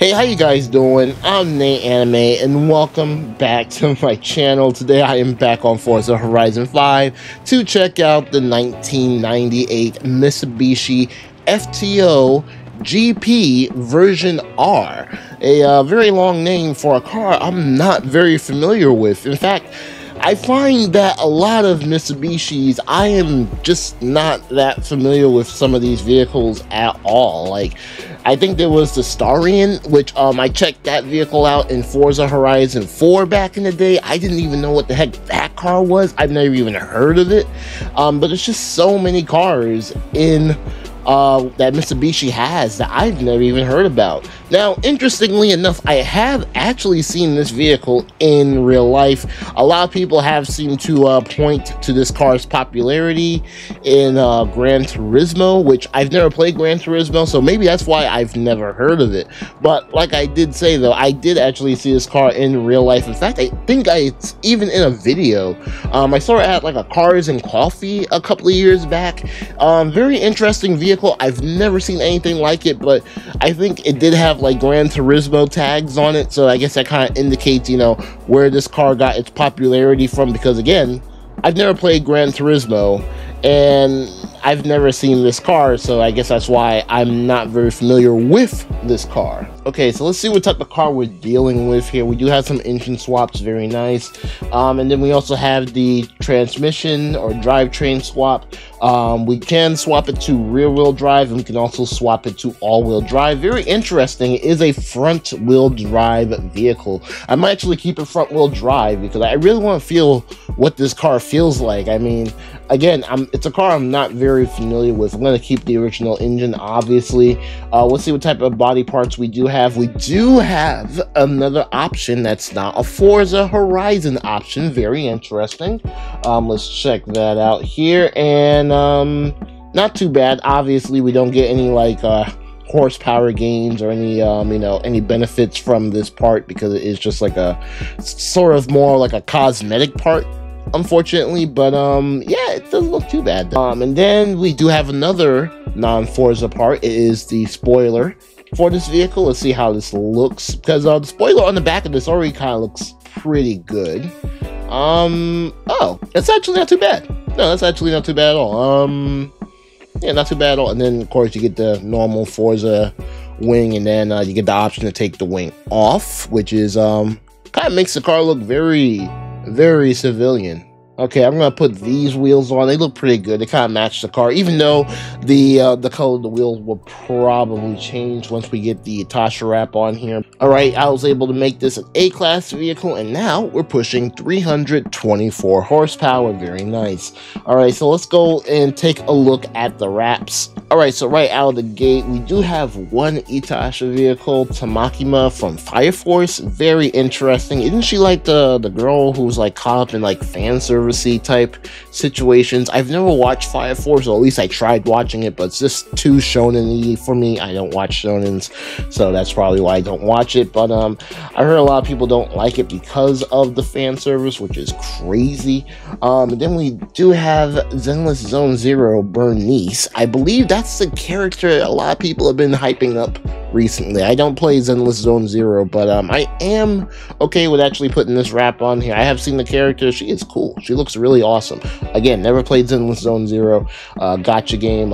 Hey, how you guys doing? I'm Nate Anime, and welcome back to my channel. Today I am back on Forza Horizon 5 to check out the 1998 Mitsubishi FTO GP version R. A very long name for a car I'm not very familiar with. In fact, I find that a lot of Mitsubishis, I am just not that familiar with some of these vehicles at all. Like, I think there was the Starion, which I checked that vehicle out in Forza Horizon 4 back in the day. I didn't even know what the heck that car was. I've never even heard of it. But it's just so many cars in that Mitsubishi has that I've never even heard about. Now, interestingly enough, I have actually seen this vehicle in real life. A lot of people have seemed to point to this car's popularity in Gran Turismo, which I've never played Gran Turismo, so maybe that's why I've never heard of it. But like I did say, though, I did actually see this car in real life. In fact, I think it's even in a video. I saw it at like a Cars and Coffee a couple of years back. Very interesting vehicle. I've never seen anything like it, but I think it did have like Gran Turismo tags on it, so I guess that kind of indicates, you know, where this car got its popularity from, because again, I've never played Gran Turismo and I've never seen this car, so I guess that's why I'm not very familiar with this car. Okay, so let's see what type of car we're dealing with here. We do have some engine swaps, very nice. And then we also have the transmission or drivetrain swap. We can swap it to rear-wheel drive, and we can also swap it to all-wheel drive. Very interesting. It is a front-wheel drive vehicle. I might actually keep it front-wheel drive because I really want to feel what this car feels like. I mean, again, it's a car I'm not very familiar with. I'm going to keep the original engine, obviously. Let's see what type of body parts we do have. We do have another option that's not a Forza Horizon option. Very interesting. Let's check that out here. And not too bad. Obviously, we don't get any like horsepower gains or any you know, any benefits from this part, because it is just like a sort of more like a cosmetic part, unfortunately. But yeah, it doesn't look too bad. And then we do have another non-Forza part. It is the spoiler for this vehicle. Let's see how this looks, because the spoiler on the back of this already kind of looks pretty good. Oh, it's actually not too bad. No, that's actually not too bad at all. Yeah, not too bad at all. And then of course you get the normal Forza wing, and then you get the option to take the wing off, which is kind of makes the car look very, very civilian. Okay, I'm gonna put these wheels on. They look pretty good. They kind of match the car, even though the color of the wheels will probably change once we get the Itasha wrap on here. All right, I was able to make this an A-class vehicle, and now we're pushing 324 horsepower. Very nice. All right, so let's go and take a look at the wraps. All right, so right out of the gate, we do have one Itasha vehicle, Tamakima from Fire Force. Very interesting. Isn't she like the girl who's like caught up in like fan service type situations? I've never watched Fire Force, or at least I tried watching it, but it's just too shonen-y for me. I don't watch shonens, so that's probably why I don't watch it. But I heard a lot of people don't like it because of the fan service, which is crazy. And then we do have Zenless Zone Zero Bernice. I believe that's the character a lot of people have been hyping up recently. I don't play Zenless Zone Zero, but I am okay with actually putting this wrap on here. I have seen the character. She is cool. She looks really awesome. Again, never played Zenless Zone Zero. Gotcha game,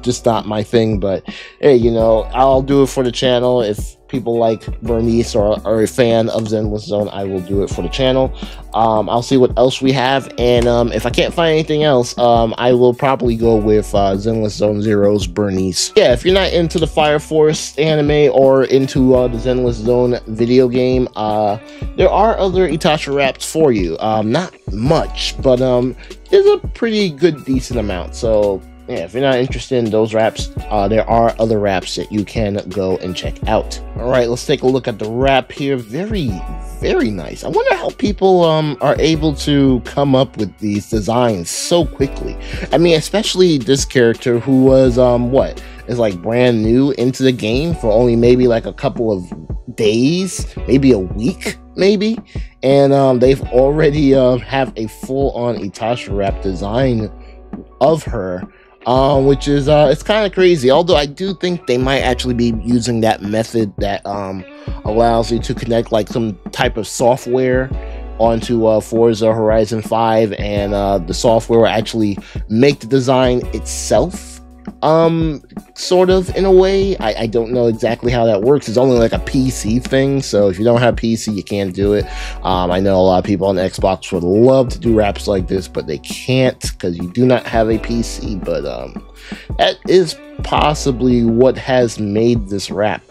just not my thing, but hey, you know, I'll do it for the channel. If people like Bernice or are a fan of Zenless Zone, I will do it for the channel. I'll see what else we have, and if I can't find anything else, I will probably go with Zenless Zone Zero's Bernice. Yeah, if you're not into the Fire Force anime or into the Zenless Zone video game, there are other Itasha wraps for you. Not much, but there's a pretty good decent amount. So yeah, if you're not interested in those wraps, there are other wraps that you can go and check out. All right, let's take a look at the wrap here. Very, very nice. I wonder how people are able to come up with these designs so quickly. I mean, especially this character who was what is like brand new into the game for only maybe like a couple of days, maybe a week, maybe, and they've already have a full-on Itasha wrap design of her. which is it's kind of crazy. Although I do think they might actually be using that method that allows you to connect like some type of software onto Forza Horizon 5, and the software will actually make the design itself, sort of, in a way. I don't know exactly how that works. It's only like a PC thing, so if you don't have PC, you can't do it. I know a lot of people on Xbox would love to do raps like this, but they can't because you do not have a PC. But that is possibly what has made this rap.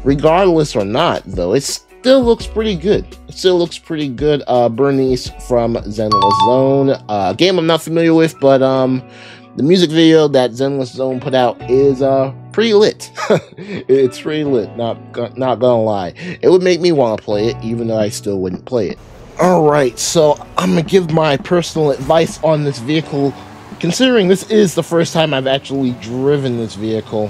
Regardless or not, though, it still looks pretty good. It still looks pretty good. Bernice from Zenless Zone, a game I'm not familiar with, but the music video that Zenless Zone put out is pretty lit. It's pretty lit, not gonna lie. It would make me want to play it, even though I still wouldn't play it. Alright, so I'm gonna give my personal advice on this vehicle. Considering this is the first time I've actually driven this vehicle,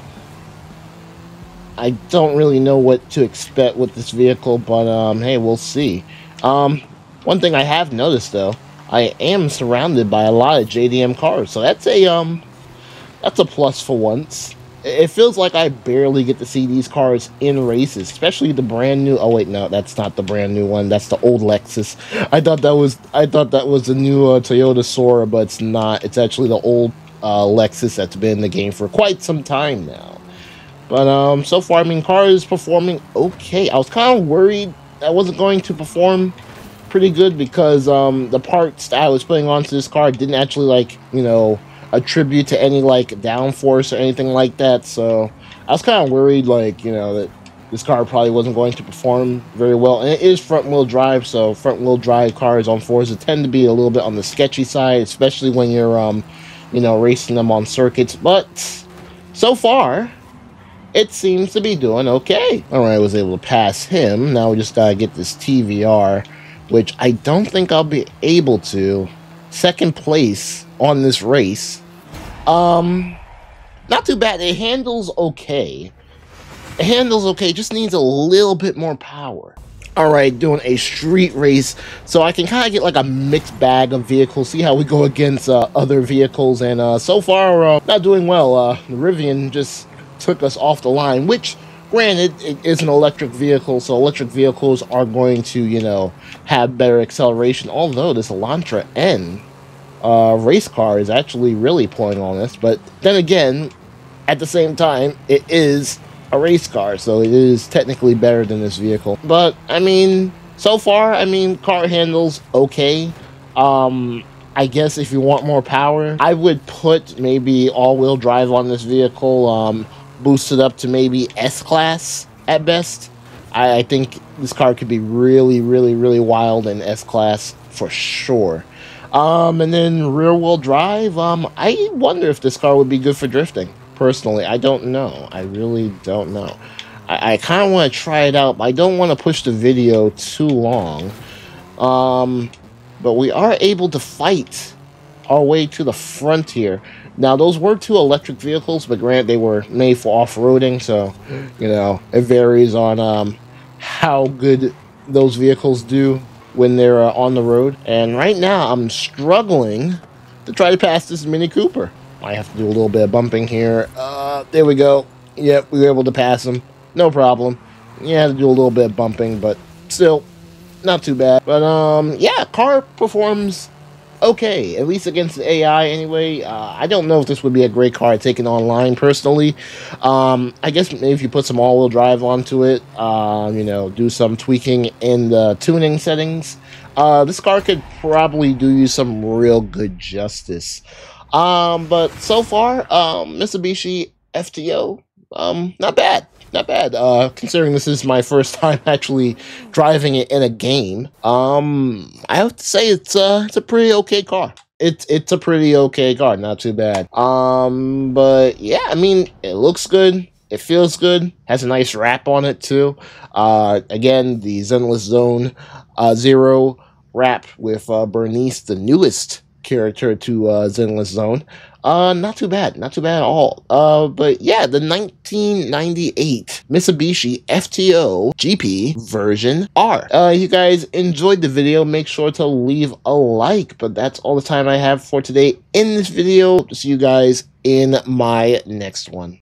I don't really know what to expect with this vehicle, but hey, we'll see. One thing I have noticed, though, I am surrounded by a lot of JDM cars, so that's a plus for once. It feels like I barely get to see these cars in races, especially the brand new. Oh wait, no, that's not the brand new one. That's the old Lexus. I thought that was the new Toyota Sora, but it's not. It's actually the old Lexus that's been in the game for quite some time now. But so far, I mean, car is performing okay. I was kind of worried I wasn't going to perform pretty good because the parts that I was putting onto this car didn't actually, like, you know, attribute to any like downforce or anything like that. So I was kind of worried, like, you know, that this car probably wasn't going to perform very well. And it is front-wheel drive, so front-wheel drive cars on Forza tend to be a little bit on the sketchy side, especially when you're you know, racing them on circuits. But so far, it seems to be doing okay. Alright, I was able to pass him. Now we just gotta get this TVR, which I don't think I'll be able to. Second place on this race. Not too bad. It handles okay. It handles okay, just needs a little bit more power. Alright, doing a street race, so I can kind of get like a mixed bag of vehicles, see how we go against other vehicles, and so far, not doing well. The Rivian just took us off the line, which, granted, it is an electric vehicle, so electric vehicles are going to, you know, have better acceleration, although this Elantra N race car is actually really pulling on us. But then again, at the same time, it is a race car, so it is technically better than this vehicle. But I mean, so far, I mean, car handles okay. I guess if you want more power, I would put maybe all-wheel drive on this vehicle, boost it up to maybe S-Class at best. I think this car could be really, really, really wild in S-Class for sure. And then rear-wheel drive, I wonder if this car would be good for drifting. Personally, I don't know. I really don't know. I kind of want to try it out, but I don't want to push the video too long. But we are able to fight our way to the front here. Now, those were two electric vehicles, but granted, they were made for off-roading, so, you know, it varies on how good those vehicles do when they're on the road. And right now, I'm struggling to try to pass this Mini Cooper. I have to do a little bit of bumping here. There we go. Yep, we were able to pass him. No problem. Yeah, to do a little bit of bumping, but still, not too bad. But, yeah, car performs okay, at least against the AI anyway. I don't know if this would be a great car taken online, personally. I guess maybe if you put some all-wheel drive onto it, you know, do some tweaking in the tuning settings, this car could probably do you some real good justice. But so far, Mitsubishi FTO, not bad. Not bad, considering this is my first time actually driving it in a game. I have to say it's a pretty okay car. It's a pretty okay car, not too bad. But yeah, I mean, it looks good. It feels good. Has a nice wrap on it too. Again, the Zenless Zone Zero wrap with Bernice, the newest character to Zenless Zone. Not too bad. Not too bad at all. But yeah, the 1998 Mitsubishi FTO GP version R. You guys enjoyed the video, make sure to leave a like, but that's all the time I have for today in this video. See you guys in my next one.